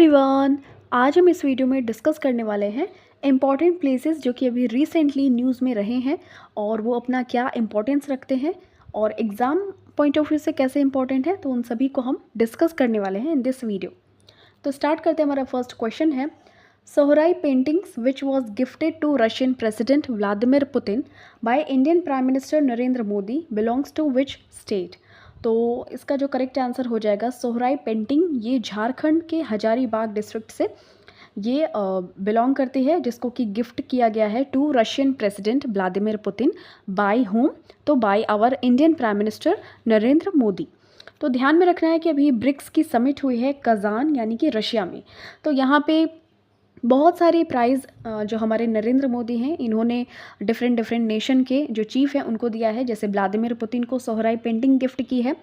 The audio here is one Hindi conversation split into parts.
एवरीवन, आज हम इस वीडियो में डिस्कस करने वाले हैं इम्पॉर्टेंट प्लेसेस जो कि अभी रिसेंटली न्यूज़ में रहे हैं और वो अपना क्या इम्पोर्टेंस रखते हैं और एग्ज़ाम पॉइंट ऑफ व्यू से कैसे इम्पॉर्टेंट है, तो उन सभी को हम डिस्कस करने वाले हैं इन दिस वीडियो। तो स्टार्ट करते हैं। हमारा फर्स्ट क्वेश्चन है, Sohrai paintings which was gifted to Russian president Vladimir Putin by Indian prime minister Narendra Modi belongs to which state. तो इसका जो करेक्ट आंसर हो जाएगा सोहराई पेंटिंग, ये झारखंड के हजारीबाग डिस्ट्रिक्ट से ये बिलोंग करती है, जिसको कि गिफ्ट किया गया है to Russian president Vladimir Putin. By whom? तो by our Indian prime minister Narendra Modi. तो ध्यान में रखना है कि अभी ब्रिक्स की समिट हुई है कजान यानी कि रशिया में। तो यहाँ पे बहुत सारे प्राइज़ जो हमारे नरेंद्र मोदी हैं इन्होंने डिफरेंट नेशन के जो चीफ़ हैं उनको दिया है। जैसे व्लादिमीर पुतिन को सोहराई पेंटिंग गिफ्ट की है।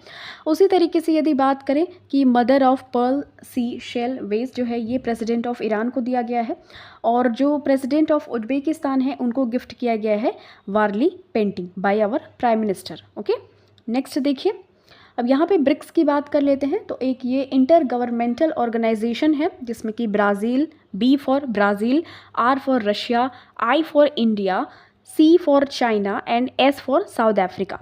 उसी तरीके से यदि बात करें कि mother of pearl sea shell waste जो है ये प्रेसिडेंट ऑफ ईरान को दिया गया है, और जो प्रेसिडेंट ऑफ उज्बेकिस्तान है उनको गिफ्ट किया गया है Warli painting by our prime minister. Okay, next देखिए। अब यहाँ पे ब्रिक्स की बात कर लेते हैं। तो एक ये इंटर गवर्नमेंटल ऑर्गेनाइजेशन है जिसमें कि Brazil, B for Brazil, R for Russia, I for India, C for China and S for South Africa.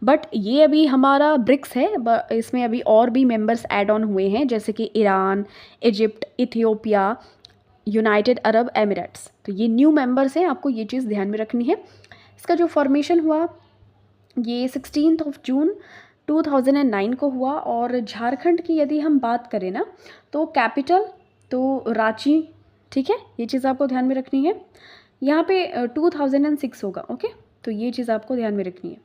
But ये अभी हमारा ब्रिक्स है, इसमें अभी और भी मेंबर्स ऐड ऑन हुए हैं जैसे कि Iran, Egypt, Ethiopia, United Arab Emirates. तो ये न्यू मेंबर्स हैं, आपको ये चीज़ ध्यान में रखनी है। इसका जो फॉर्मेशन हुआ ये 16 जून 2009 को हुआ। और झारखंड की यदि हम बात करें ना, तो कैपिटल तो रांची, ठीक है, ये चीज़ आपको ध्यान में रखनी है। यहाँ पे 2006 होगा। ओके, तो ये चीज़ आपको ध्यान में रखनी है।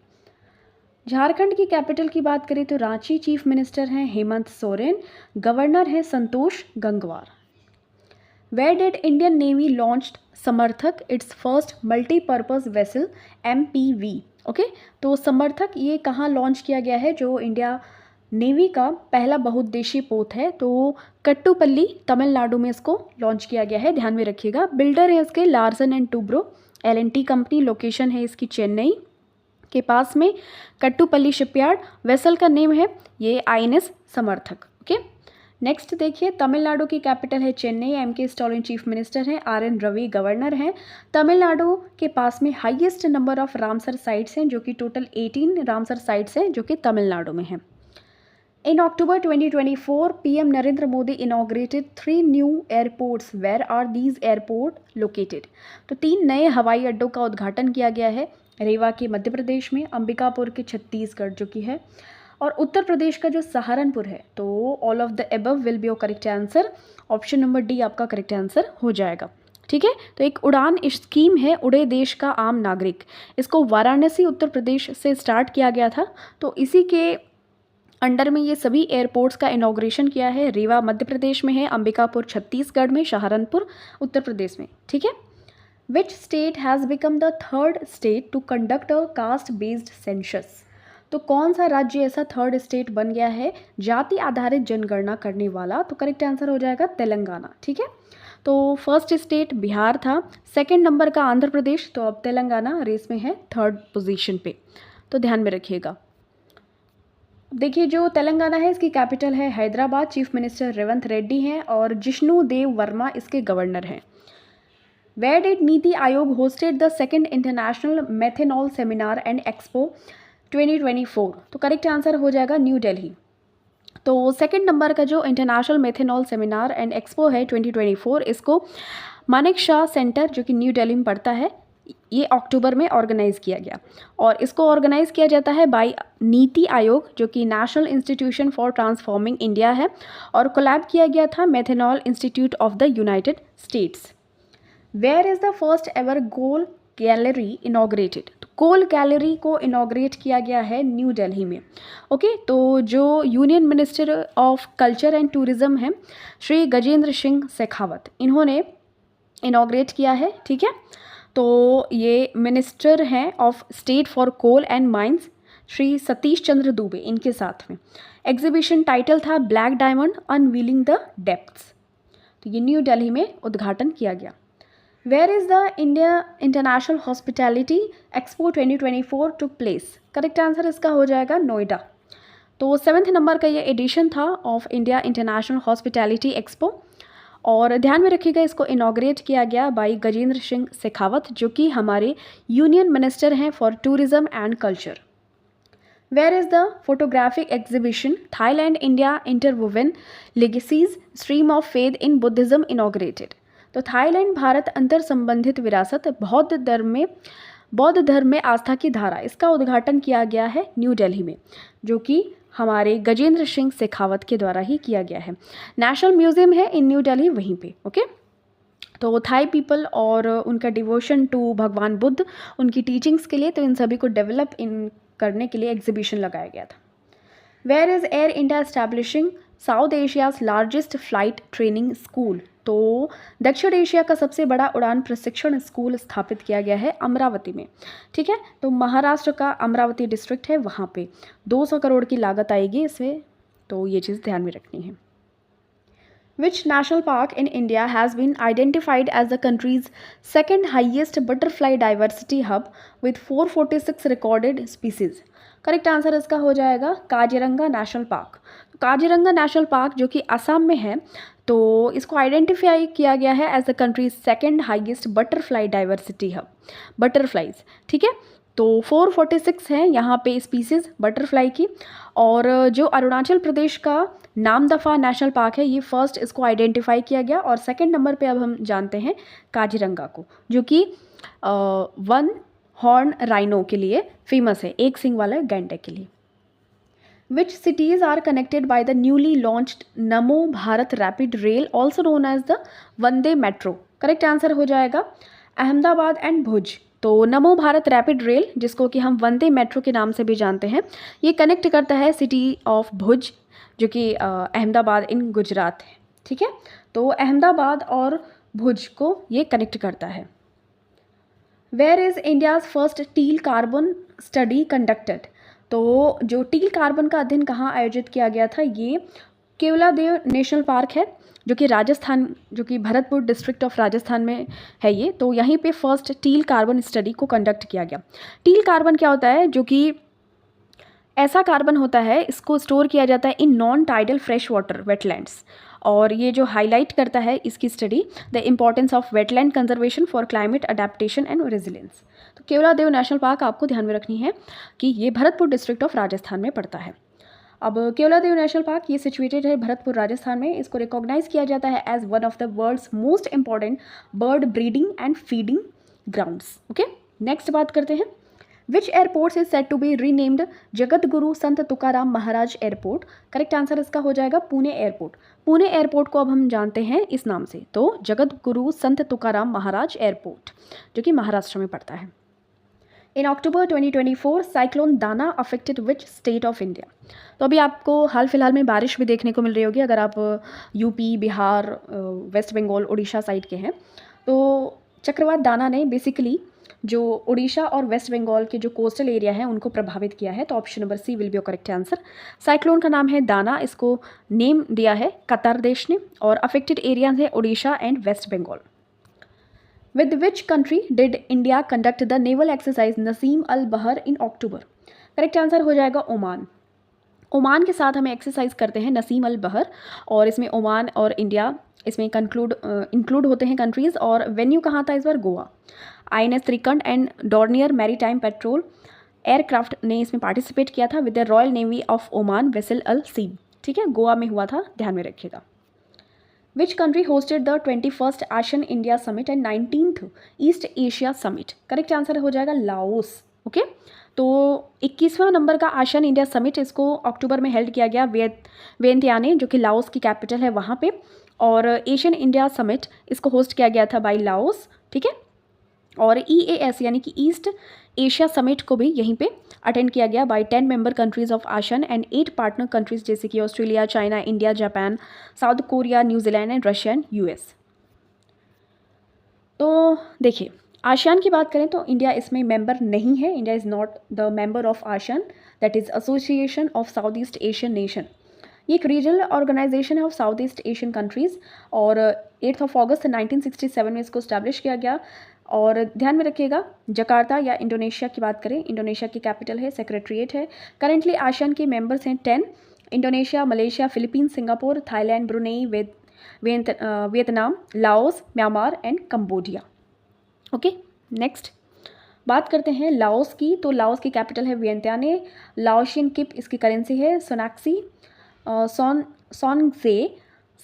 झारखंड की कैपिटल की बात करें तो रांची। चीफ मिनिस्टर हैं हेमंत सोरेन, गवर्नर हैं Santosh Gangwar. Where did Indian Navy launched समर्थक its first multipurpose vessel MPV? Okay, तो समर्थक ये कहाँ लॉन्च किया गया है? जो इंडिया नेवी का पहला बहुउद्देशीय पोत है, तो कट्टुपल्ली तमिलनाडु में इसको लॉन्च किया गया है, ध्यान में रखिएगा। बिल्डर है इसके Larsen and Toubro LNT company. Location है इसकी चेन्नई के पास में कट्टुपल्ली शिपयार्ड। वेसल का नेम है ये INS समर्थक। ओके, नेक्स्ट देखिए। तमिलनाडु की कैपिटल है Chennai. MK Stalin chief minister हैं, RN रवि गवर्नर हैं। तमिलनाडु के पास में highest number of Ramsar sites हैं, जो कि टोटल 18 रामसर साइट्स हैं जो कि तमिलनाडु में हैं। In October 2024 PM Narendra Modi inaugurated 3 new airports. Where are these airport located? तो 3 नए हवाई अड्डों का उद्घाटन किया गया है। रेवा के मध्य प्रदेश में, अंबिकापुर के छत्तीसगढ़ जो कि है, और उत्तर प्रदेश का जो सहारनपुर है। तो all of the above will be your correct answer. Option number D आपका करेक्ट आंसर हो जाएगा। ठीक है, तो एक उड़ान स्कीम है उड़े देश का आम नागरिक। इसको वाराणसी उत्तर प्रदेश से स्टार्ट किया गया था, तो इसी के अंडर में ये सभी एयरपोर्ट्स का इनॉग्रेशन किया है। रीवा मध्य प्रदेश में है, अंबिकापुर छत्तीसगढ़ में, सहारनपुर उत्तर प्रदेश में। ठीक है। Which state has become the third state to conduct a caste based census? तो कौन सा राज्य ऐसा थर्ड स्टेट बन गया है जाति आधारित जनगणना करने वाला? तो करेक्ट आंसर हो जाएगा तेलंगाना। ठीक है, तो फर्स्ट स्टेट बिहार था, सेकंड नंबर का आंध्र प्रदेश, तो अब तेलंगाना रेस में है थर्ड पोजीशन पे, तो ध्यान में रखिएगा। देखिए, जो तेलंगाना है इसकी कैपिटल है हैदराबाद। चीफ मिनिस्टर रेवंत रेड्डी हैं और जिष्णु देव वर्मा इसके गवर्नर हैं। Where did NITI Aayog hosted the second international methanol seminar and expo 2024? तो करेक्ट आंसर हो जाएगा न्यू दिल्ली। तो सेकंड नंबर का जो international methanol seminar and expo है 2024, इसको मानेकशॉ सेंटर जो कि न्यू दिल्ली में पड़ता है, ये अक्टूबर में ऑर्गेनाइज़ किया गया। और इसको ऑर्गेनाइज़ किया जाता है बाय नीति आयोग जो कि national institution for transforming India है, और कोलैब किया गया था methanol institute of the United States. Where is the first ever coal gallery inaugurated? Coal gallery को इनॉग्रेट किया गया है न्यू दिल्ली में। ओके, तो जो union minister of culture and tourism हैं श्री गजेंद्र सिंह शेखावत, इन्होंने इनॉग्रेट किया है। ठीक है, तो ये मिनिस्टर हैं of state for coal and mines Shri Satish Chandra Dubey, इनके साथ में। एग्जीबिशन टाइटल था black diamond unveiling the depths. तो ये न्यू दिल्ली में उद्घाटन किया गया। Where is the India international hospitality expo 2024 took place? Correct answer इसका हो जाएगा नोएडा। तो 7th नंबर का ये एडिशन था of India international hospitality expo. और ध्यान में रखिएगा इसको इनॉग्रेट किया गया बाई गजेंद्र सिंह शेखावत, जो कि हमारे यूनियन मिनिस्टर हैं for tourism and culture. Where is the photographic exhibition Thailand India Interwoven Legacies Stream of Faith in Buddhism inaugurated? तो थाईलैंड भारत अंतर संबंधित विरासत बौद्ध धर्म में आस्था की धारा, इसका उद्घाटन किया गया है न्यू दिल्ली में, जो कि हमारे गजेंद्र सिंह शेखावत के द्वारा ही किया गया है। नेशनल म्यूजियम है इन न्यू दिल्ली वहीं पे। ओके, तो थाई पीपल और उनका डिवोशन टू भगवान बुद्ध, उनकी टीचिंग्स के लिए, तो इन सभी को डेवलप करने के लिए एग्जीबिशन लगाया गया था। Where is Air India establishing South Asia's largest flight training school? तो दक्षिण एशिया का सबसे बड़ा उड़ान प्रशिक्षण स्कूल स्थापित किया गया है अमरावती में। ठीक है, तो महाराष्ट्र का अमरावती डिस्ट्रिक्ट है, वहाँ पे 200 करोड़ की लागत आएगी इसमें, तो ये चीज़ ध्यान में रखनी है। Which national park in India has been identified as the country's second highest butterfly diversity hub with 446 recorded species? Correct answer इसका हो जाएगा Kaziranga national park. Kaziranga national park जो कि असम में है, तो इसको आइडेंटिफाई किया गया है as the country's second highest butterfly diversity hub, butterflies. ठीक है, तो 446 हैं यहाँ पे स्पीसीज बटरफ्लाई की। और जो अरुणाचल प्रदेश का नामदफा नेशनल पार्क है, ये फर्स्ट इसको आइडेंटिफाई किया गया, और सेकंड नंबर पे अब हम जानते हैं काजीरंगा को, जो कि वन हॉर्न राइनो के लिए फेमस है, एक सिंग वाले गैंडे के लिए। Which cities are connected by the newly launched Namo Bharat rapid rail also known as the Vande metro? Correct answer हो जाएगा अहमदाबाद एंड भुज। तो नमो भारत रैपिड रेल, जिसको कि हम वंदे मेट्रो के नाम से भी जानते हैं, ये कनेक्ट करता है सिटी ऑफ भुज, जो कि अहमदाबाद इन गुजरात है। ठीक है, तो अहमदाबाद और भुज को ये कनेक्ट करता है। Where is India's first teal carbon study conducted? तो जो टील कार्बन का अध्ययन कहाँ आयोजित किया गया था, ये केवलादेव नेशनल पार्क है, जो कि राजस्थान, जो कि भरतपुर डिस्ट्रिक्ट ऑफ राजस्थान में है ये, तो यहीं पे फर्स्ट टील कार्बन स्टडी को कंडक्ट किया गया। टील कार्बन क्या होता है? जो कि ऐसा कार्बन होता है, इसको स्टोर किया जाता है in non tidal fresh water wetlands, और ये जो हाईलाइट करता है इसकी study the importance of wetland conservation for climate adaptation and resilience. तो केवलादेव नेशनल पार्क आपको ध्यान में रखनी है कि ये भरतपुर डिस्ट्रिक्ट ऑफ राजस्थान में पड़ता है। अब केवलादेव नेशनल पार्क ये सिचुएटेड है भरतपुर राजस्थान में। इसको रिकॉग्नाइज किया जाता है as one of the world's most important bird breeding and feeding grounds. Okay, next बात करते हैं। Which airport is set to be renamed Jagat Guru Sant Tukaram Maharaj airport? Correct answer इसका हो जाएगा पुणे एयरपोर्ट। पुणे एयरपोर्ट को अब हम जानते हैं इस नाम से, तो जगत गुरु संत तुकाराम महाराज एयरपोर्ट, जो कि महाराष्ट्र में पड़ता है। इन अक्टूबर 2024 साइक्लोन दाना affected which state of India? तो अभी आपको हाल फिलहाल में बारिश भी देखने को मिल रही होगी अगर आप UP, Bihar, West Bengal, Orissa side के हैं। तो चक्रवात दाना ने बेसिकली जो उड़ीसा और वेस्ट बंगाल के जो कोस्टल एरिया है उनको प्रभावित किया है, तो option number C will be your correct answer. Cyclone का नाम है दाना, इसको नेम दिया है कतर देश ने, और अफेक्टेड एरियाज है Orissa and West Bengal. With which country did India conduct the naval exercise Naseem Al Bahr in October? Correct answer हो जाएगा ओमान। ओमान के साथ हमें एक्सरसाइज करते हैं नसीम अल बहर, और इसमें ओमान और इंडिया इसमें इंक्लूड होते हैं कंट्रीज़। और वेन्यू कहाँ था इस बार? Goa. INS Trikand and Dornier maritime patrol aircraft ने इसमें पार्टिसिपेट किया था with the Royal Navy of Oman vessel Al Seeb. ठीक है, गोवा में हुआ था, ध्यान में रखिएगा। Which country hosted the 21st ASEAN India summit and 19th East Asia summit? Correct answer हो जाएगा लाओस। ओके, तो 21वां नंबर का आशियन इंडिया समिट इसको अक्टूबर में हेल्ड किया गया वियंतियाने, जो कि लाओस की कैपिटल है वहाँ पे, और एशियन इंडिया समिट इसको होस्ट किया गया था बाई लाओस। ठीक है, और EAS यानी कि ईस्ट एशिया समिट को भी यहीं पे अटेंड किया गया by 10 member countries of ASEAN and 8 partner countries, जैसे कि Australia, China, India, Japan, South Korea, New Zealand and Russia and US। तो देखिए, आशियान की बात करें तो इंडिया इसमें मेंबर नहीं है। India is not the member of ASEAN, that is association of south east Asian nation. ये एक रीजनल ऑर्गेनाइजेशन है of south east Asian countries, और 8 अगस्त 1967 में इसको स्टैब्लिश किया गया। और ध्यान में रखिएगा, जकार्ता या इंडोनेशिया की बात करें, इंडोनेशिया की कैपिटल है, सेक्रेटरीट है। करेंटली आशियान के मेंबर्स हैं 10, Indonesia, Malaysia, Philippines, Singapore, Thailand, Brunei, Vietnam, Laos, Myanmar and Cambodia. Okay, next बात करते हैं लाओस की। तो लाओस की कैपिटल है वियंत्याने, लाओशियन किप इसकी करेंसी है सोनाक्सी, सोनसे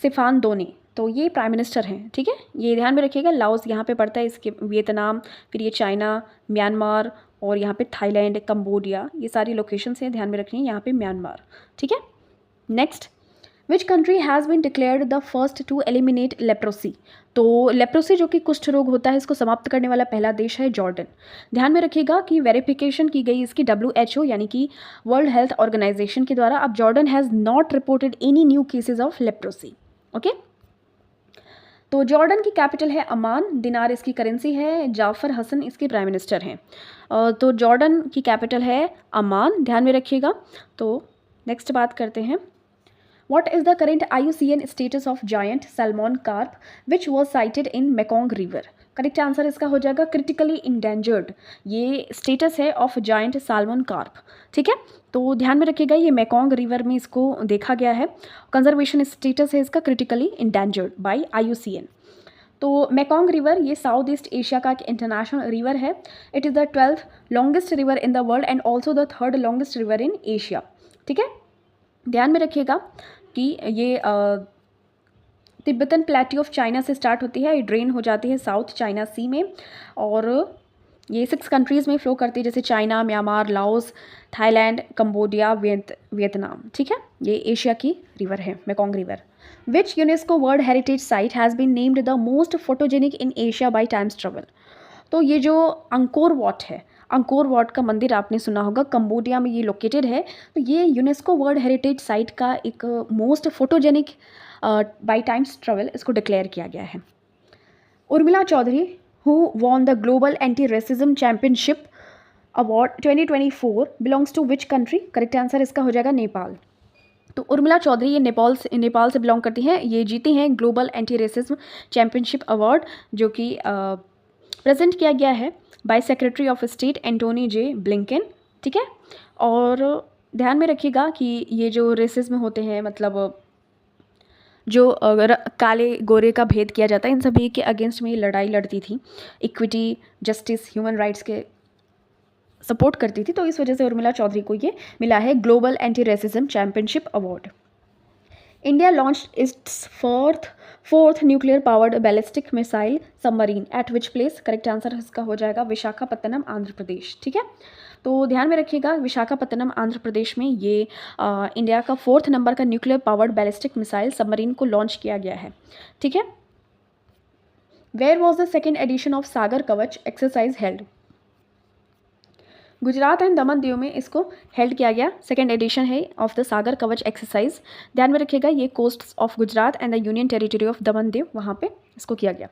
सिफानदोने, तो ये प्राइम मिनिस्टर हैं। ठीक है, ये ध्यान में रखिएगा, लाओस यहाँ पे पड़ता है, इसके वियतनाम, फिर ये चाइना, म्यांमार और यहाँ पे थाईलैंड, कंबोडिया, ये सारी लोकेशंस हैं, ध्यान में रखनी है, यहाँ पे म्यांमार। ठीक है, next, which country has been declared the first to eliminate leprosy. तो लेप्रोसी जो कि कुष्ठ रोग होता है, इसको समाप्त करने वाला पहला देश है जॉर्डन। ध्यान में रखिएगा कि वेरिफिकेशन की गई इसकी WHO यानी कि वर्ल्ड हेल्थ ऑर्गेनाइजेशन के द्वारा। अब Jordan has not reported any new cases of leprosy. Okay, तो जॉर्डन की कैपिटल है अमान, दिनार इसकी करेंसी है, जाफर हसन इसके प्राइम मिनिस्टर हैं। तो जॉर्डन की कैपिटल है अमान, ध्यान में रखिएगा। तो नेक्स्ट बात करते हैं, What is the current IUCN status of giant salmon carp which was sighted in Mekong River? Correct answer इसका हो जाएगा क्रिटिकली इंडेंजर्ड। ये स्टेटस है ऑफ जायंट साल्मन कार्प। ठीक है, तो ध्यान में रखिएगा, ये मेकोंग रिवर में इसको देखा गया है। कंजर्वेशन स्टेटस है इसका क्रिटिकली इंडेंजर्ड बाय IUCN। तो मेकोंग रिवर ये साउथ ईस्ट एशिया का एक इंटरनेशनल रिवर है। It is the 12th longest river in the world and also the 3rd longest river in Asia. ठीक है, ध्यान में रखिएगा कि ये तिब्बतन प्लेट्यू ऑफ चाइना से स्टार्ट होती है, ये ड्रेन हो जाती है साउथ चाइना सी में, और ये 6 कंट्रीज़ में फ्लो करती है, जैसे China, Myanmar, Laos, Thailand, Cambodia, Vietnam. ठीक है, ये एशिया की रिवर है Mekong river. Which UNESCO world heritage site has been named the most photogenic in Asia by Times Travel. तो ये जो अंकोर वॉट है, अंकोर वॉट का मंदिर आपने सुना होगा, कंबोडिया में ये लोकेटेड है। तो ये यूनेस्को वर्ल्ड हेरिटेज साइट का एक most photogenic by Times Travel इसको डिक्लेयर किया गया है। Urmila Chaudhary who won the global anti racism championship award 2024 belongs to which country. Correct answer इसका हो जाएगा नेपाल। तो उर्मिला चौधरी ये नेपाल से बिलोंग करती हैं। ये जीती हैं global anti racism championship award, जो कि प्रेजेंट किया गया है by secretary of state Antony J Blinken. ठीक है, और ध्यान में रखिएगा कि ये जो रेसिज्म होते हैं, मतलब जो काले गोरे का भेद किया जाता है, इन सभी के अगेंस्ट में ये लड़ाई लड़ती थी, इक्विटी, जस्टिस, ह्यूमन राइट्स के सपोर्ट करती थी। तो इस वजह से उर्मिला चौधरी को ये मिला है global anti racism championship award. India launch its fourth nuclear powered ballistic missile submarine eight which place. Correct answer इसका हो जाएगा विशाखापत्तनम, आंध्र प्रदेश। ठीक है, तो ध्यान में रखिएगा, विशाखापत्तनम आंध्र प्रदेश में ये इंडिया का 4th नंबर का nuclear powered ballistic missile submarine को लॉन्च किया गया है। ठीक है, where was the 2nd edition of Sagar Kavach exercise held. Gujarat and Daman Diu में इसको हेल्ड किया गया, 2nd एडिशन है of the Sagar Kavach exercise. ध्यान में रखिएगा, ये coast of Gujarat and the union territory of Daman Diu, वहाँ पे इसको किया गया।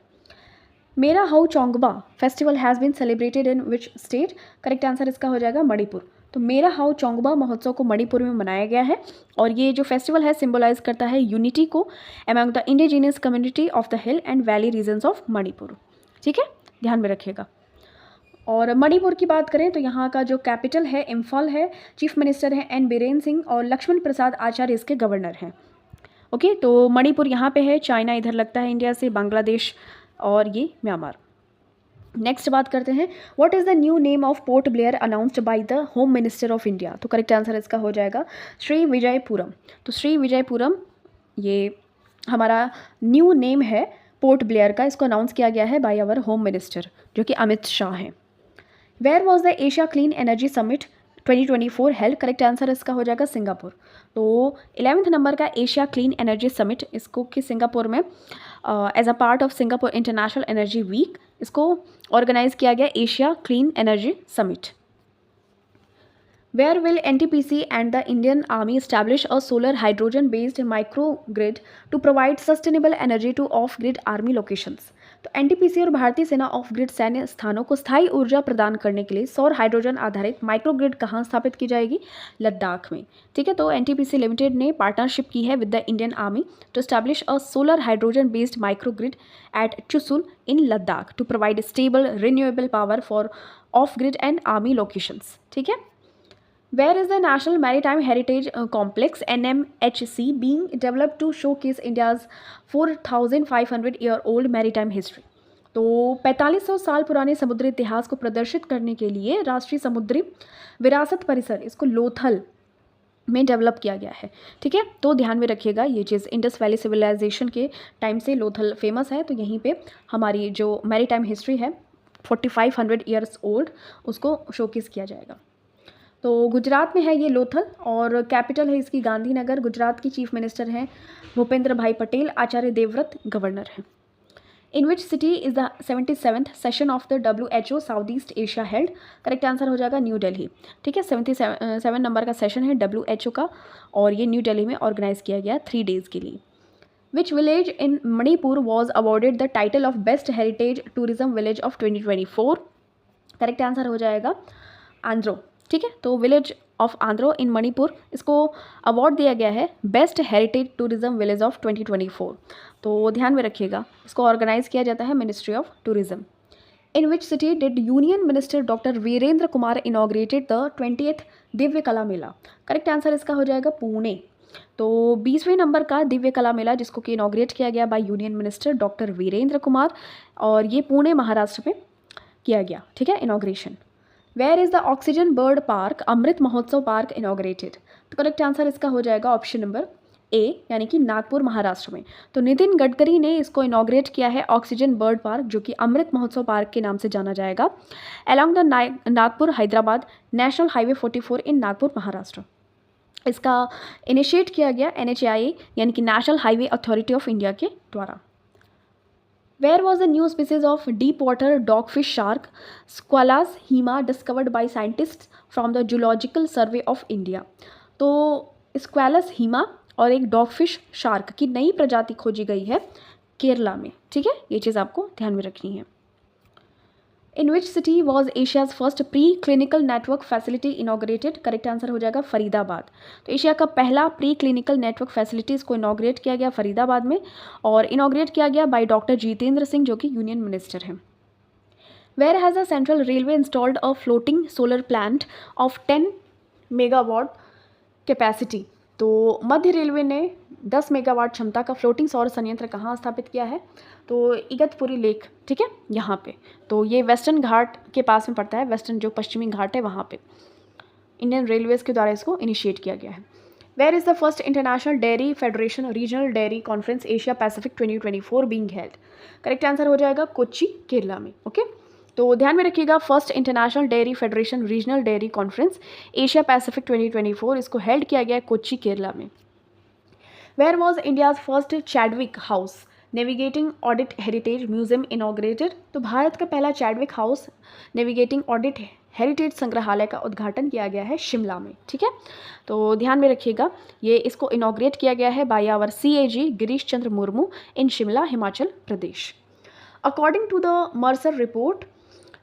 Mera Hou Chongba festival has been celebrated in which state. Correct answer इसका हो जाएगा मणिपुर। तो मेरा हाउ चोंगबा महोत्सव को मणिपुर में मनाया गया है, और ये जो फेस्टिवल है सिम्बोलाइज करता है यूनिटी को among the indigenous community of the hill and valley regions of Manipur. ठीक है, ध्यान में रखिएगा। और मणिपुर की बात करें तो यहाँ का जो कैपिटल है इम्फाल है, चीफ मिनिस्टर हैं N बीरेन सिंह, और लक्ष्मण प्रसाद आचार्य इसके गवर्नर हैं। ओके, तो मणिपुर यहाँ पे है, चाइना इधर लगता है इंडिया से, बांग्लादेश और ये म्यांमार। नेक्स्ट बात करते हैं, what is the new name of port Blair announced by the home minister of India. तो करेक्ट आंसर इसका हो जाएगा श्री विजयपुरम। तो श्री विजयपुरम ये हमारा न्यू नेम है पोर्ट ब्लेयर का, इसको अनाउंस किया गया है बाय आवर होम मिनिस्टर जो कि अमित शाह हैं। Where was the Asia clean energy summit 2024 held. Correct answer इसका हो जाएगा सिंगापुर। तो 11th नंबर का एशिया क्लीन एनर्जी समिट इसको कि सिंगापुर में as a part of Singapore international energy week इसको ऑर्गेनाइज किया गया Asia clean energy summit. Where will NTPC and the Indian Army establish a solar hydrogen-based microgrid to provide sustainable energy to off-grid army locations? तो NTPC और भारतीय सेना ऑफ-ग्रिड सैन्य स्थानों को स्थायी ऊर्जा प्रदान करने के लिए सौर हाइड्रोजन आधारित माइक्रोग्रिड कहाँ स्थापित की जाएगी? लद्दाख में। ठीक है, तो NTPC लिमिटेड ने पार्टनरशिप की है with the Indian Army to establish a solar hydrogen based microgrid at Chushul in Ladakh to provide stable renewable power for off-grid and army locations. ठीक है, Where is the National Maritime Heritage Complex NMHC being developed to showcase India's 4,500-year-old maritime history? तो 4500 साल पुराने समुद्री इतिहास को प्रदर्शित करने के लिए राष्ट्रीय समुद्री विरासत परिसर, इसको लोथल में डेवलप किया गया है। ठीक है, तो ध्यान में रखिएगा ये चीज़, इंडस वैली सिविलाइजेशन के टाइम से लोथल फेमस है, तो यहीं पे हमारी जो मैरीटाइम हिस्ट्री है 4500 ईयर्स ओल्ड उसको शोकेस किया जाएगा। तो गुजरात में है ये लोथल और कैपिटल है इसकी गांधीनगर। गुजरात की चीफ मिनिस्टर हैं भूपेंद्र भाई पटेल, आचार्य देवव्रत गवर्नर हैं। In which city is the 77th session of the WHO South East Asia held? Correct answer हो जाएगा न्यू दिल्ली। ठीक है, 77 नंबर का सेशन है WHO का और ये न्यू दिल्ली में ऑर्गेनाइज किया गया 3 डेज़ के लिए। Which village in Manipur was awarded the title of best heritage tourism village of 2024? Correct answer हो जाएगा आंध्रो। ठीक है, तो village of Andro in Manipur, इसको अवार्ड दिया गया है best heritage tourism village of 2024। तो ध्यान में रखिएगा, इसको ऑर्गेनाइज किया जाता है ministry of tourism. In which city did union minister doctor Virendra Kumar inaugurated the 20th Divya कला मेला? करेक्ट आंसर इसका हो जाएगा पुणे। तो 20वें नंबर का दिव्य कला मेला जिसको कि इनॉग्रेट किया गया by union minister doctor Virendra Kumar, और ये पुणे महाराष्ट्र में किया गया। ठीक है, inauguration. Where is the oxygen bird park Amrit Mahotsav park inaugurated? तो करेक्ट आंसर इसका हो जाएगा ऑप्शन नंबर ए, यानी कि नागपुर महाराष्ट्र में। तो नितिन गडकरी ने इसको इनॉग्रेट किया है ऑक्सीजन बर्ड पार्क, जो कि अमृत महोत्सव पार्क के नाम से जाना जाएगा, along the Nagpur Hyderabad national highway 44 इन नागपुर महाराष्ट्र। इसका इनिशिएट किया गया NHAI यानी कि national highway authority of India के द्वारा। Where was the new species of deep water dogfish shark Squalus hema discovered by scientists from the Zoological Survey of India? तो Squalus hema और एक डॉगफिश शार्क की नई प्रजाति खोजी गई है केरला में। ठीक है, ये चीज़ आपको ध्यान में रखनी है। In which city was Asia's first pre clinical network facility inaugurated? Correct answer हो जाएगा फरीदाबाद। तो एशिया का पहला प्री क्लिनिकल नेटवर्क फैसिलिटीज़ को इनॉग्रेट किया गया फरीदाबाद में, और इनॉग्रेट किया गया बाय डॉक्टर जितेंद्र सिंह, जो कि यूनियन मिनिस्टर हैं। Where has the central railway installed a floating solar plant of 10 megawatt capacity? तो मध्य रेलवे ने 10 मेगावाट क्षमता का फ्लोटिंग सौर संयंत्र कहाँ स्थापित किया है? तो इगतपुरी लेक, ठीक है, यहाँ पे। तो ये वेस्टर्न घाट के पास में पड़ता है, वेस्टर्न जो पश्चिमी घाट है वहाँ पे इंडियन रेलवेज़ के द्वारा इसको इनिशिएट किया गया है। Where is the first international dairy federation regional dairy conference Asia Pacific 2024 being held? Correct answer हो जाएगा कोच्चि केरला में। ओके, तो ध्यान में रखिएगा, first international dairy federation regional dairy conference Asia Pacific 2024 इसको हेल्ड किया गया है कोच्चि केरला में। Where was India's first Chadwick house navigating audit heritage museum inaugurated? तो भारत का पहला Chadwick house navigating audit heritage संग्रहालय का उद्घाटन किया गया है शिमला में। ठीक है, तो ध्यान में रखिएगा, ये इसको इनॉग्रेट किया गया है by our CAG Girish Chandra Murmu in Shimla, Himachal Pradesh. According to the Mercer report,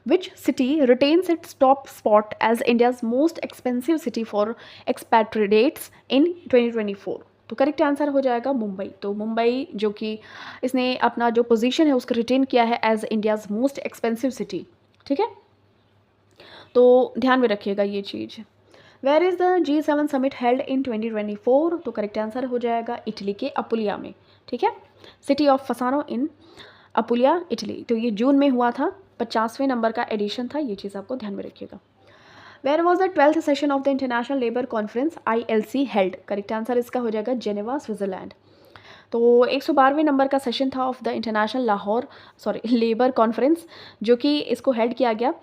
which city retains its top spot as India's most expensive city for expatriates in 2024? तो करेक्ट आंसर हो जाएगा मुंबई। तो मुंबई जो कि इसने अपना जो पोजीशन है उसको रिटेन किया है as India's most expensive city. ठीक है, तो ध्यान में रखिएगा ये चीज़। Where is the G7 summit held in 2024? तो करेक्ट आंसर हो जाएगा इटली के अपुलिया में। ठीक है, city of फसानो in Apulia Italy. तो ये जून में हुआ था, 50वें नंबर का एडिशन था, ये चीज़ आपको ध्यान में रखिएगा। Where was the 12th session of the international labour conference ILC held? Correct answer इसका हो जाएगा जेनेवा, स्विट्ज़रलैंड। तो 112वें नंबर का सेशन था of the international labour conference, जो कि इसको हेल्ड किया गया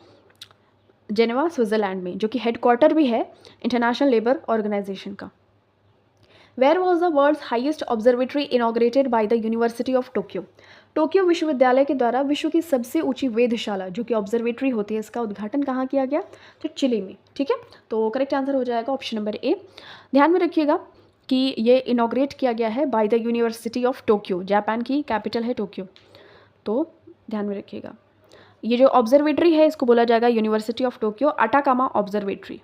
जेनेवा, स्विट्ज़रलैंड में, जो कि हेडक्वार्टर भी है इंटरनेशनल लेबर ऑर्गेनाइजेशन का। Where was the world's highest observatory inaugurated by the university of Tokyo? Tokyo विश्वविद्यालय के द्वारा विश्व की सबसे ऊंची वेधशाला जो कि ऑब्जर्वेटरी होती है, इसका उद्घाटन कहाँ किया गया? तो चिली में। ठीक है, तो करेक्ट आंसर हो जाएगा ऑप्शन नंबर ए। ध्यान में रखिएगा कि ये इनॉग्रेट किया गया है bye the university of Tokyo, Japan की कैपिटल है टोक्यो। तो ध्यान में रखिएगा, ये जो ऑब्जर्वेटरी है इसको बोला जाएगा university of Tokyo Atacama observatory.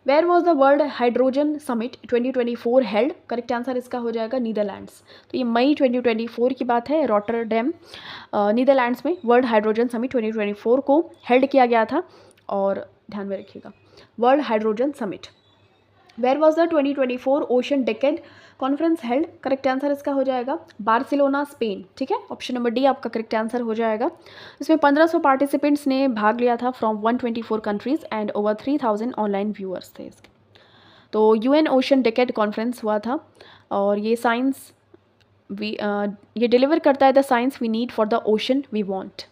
Where was the world hydrogen summit 2024 held? Correct answer इसका हो जाएगा नीदरलैंड्स। तो ये मई 2024 की बात है, रॉटरडैम नीदरलैंड्स में वर्ल्ड हाइड्रोजन समिट 2024 को हेल्ड किया गया था, और ध्यान में रखिएगा। World hydrogen summit. Where was the 2024 ocean decade conference held? Correct answer इसका हो जाएगा बार्सिलोना, स्पेन। ठीक है, ऑप्शन नंबर डी आपका करेक्ट आंसर हो जाएगा। इसमें 1500 पार्टिसिपेंट्स ने भाग लिया था from 124 countries and over 3000 online viewers थे इसके। तो यूएन ओशन डेकेड कॉन्फ्रेंस हुआ था और ये साइंस ये डिलीवर करता है the science we need for the ocean we want.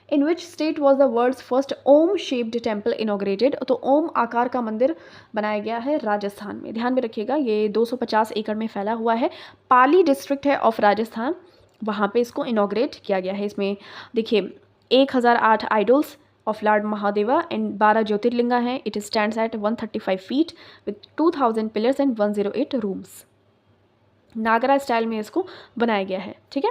In which state was the world's first Om shaped temple inaugurated? तो ओम आकार का मंदिर बनाया गया है राजस्थान में। ध्यान में रखिएगा, ये 250 एकड़ में फैला हुआ है, पाली डिस्ट्रिक्ट है ऑफ राजस्थान, वहाँ पे इसको इनॉग्रेट किया गया है। इसमें देखिए 1008 idols of lord Mahadeva and 12 Jyotirlinga हैं। It stands at 135 feet with 2000 pillars and 108 rooms. Nagara style में इसको बनाया गया है। ठीक है,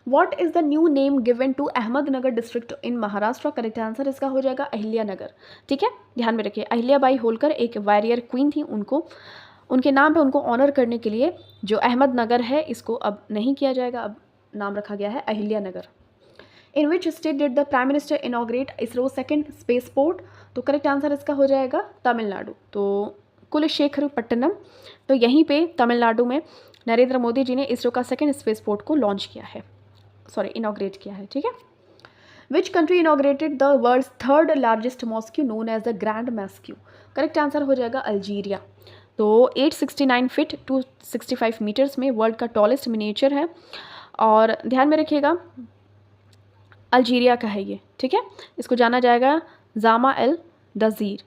what is the new name given to Ahmednagar district in Maharashtra? Correct answer इसका हो जाएगा अहिल्या नगर। ठीक है, ध्यान में रखिए, अहिल्याबाई होलकर एक वॉरियर क्वीन थी, उनके नाम पे उनको ऑनर करने के लिए जो अहमदनगर है इसको अब नहीं किया जाएगा, अब नाम रखा गया है Ahilya Nagar. In which state did the prime minister inaugurate ISRO second space port? तो करेक्ट आंसर इसका हो जाएगा तमिलनाडु, तो कुलशेखरपट्टनम। तो यहीं पे तमिलनाडु में नरेंद्र मोदी जी ने इसरो का सेकेंड स्पेस पोर्ट को लॉन्च किया है, इनॉग्रेट किया है। ठीक है, which country inaugurated the world's third largest mosque known as the grand mosque? Correct answer हो जाएगा अल्जीरिया। तो 869 फीट 265 मीटर्स में वर्ल्ड का टॉलेस्ट मिनिएचर है और ध्यान में रखिएगा अल्जीरिया का है ये। ठीक है, इसको जाना जाएगा जामा एल दजीर।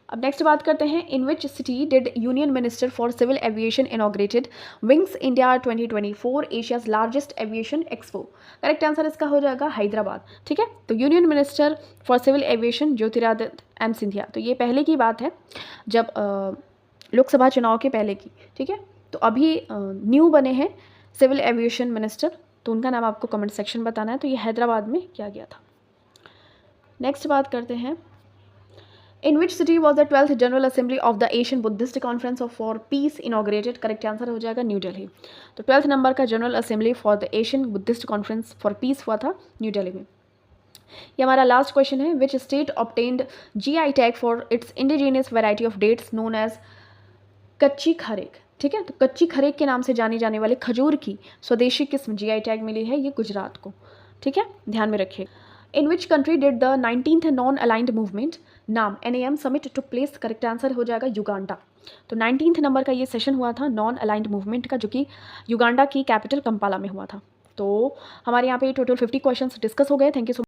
अब नेक्स्ट बात करते हैं, in which city did union minister for civil aviation inaugurated wings India 2024 Asia's largest aviation expo? Correct answer इसका हो जाएगा हैदराबाद। ठीक है, तो union minister for civil aviation Jyotiraditya M Scindia, तो ये पहले की बात है जब लोकसभा चुनाव के पहले की। ठीक है, तो अभी न्यू बने हैं सिविल एविएशन मिनिस्टर, तो उनका नाम आपको कमेंट सेक्शन बताना है। तो ये हैदराबाद में किया गया था। नेक्स्ट बात करते हैं, in which city was the 12th general assembly of the Asian Buddhist conference of for peace inaugurated? Correct answer हो जाएगा न्यू दिल्ली। तो 12th नंबर का general assembly for the Asian Buddhist conference for peace हुआ था न्यू दिल्ली में। ये हमारा लास्ट क्वेश्चन है, which state obtained GI tag for its indigenous variety of dates known as Kachchhi Kharek? ठीक है, तो कच्ची खरेक के नाम से जानी जाने वाले खजूर की स्वदेशी किस्म GI टैग मिली है ये गुजरात को। ठीक है, ध्यान में रखिए। In which country did the 19th non aligned movement NAM NAM summit to place? Correct answer हो जाएगा युगांडा। तो 19th नंबर का ये सेशन हुआ था नॉन अलाइंड मूवमेंट का, जो कि युगांडा की कैपिटल कंपाला में हुआ था। तो हमारे यहाँ पे टोटल 50 क्वेश्चंस डिस्कस हो गए। Thank you so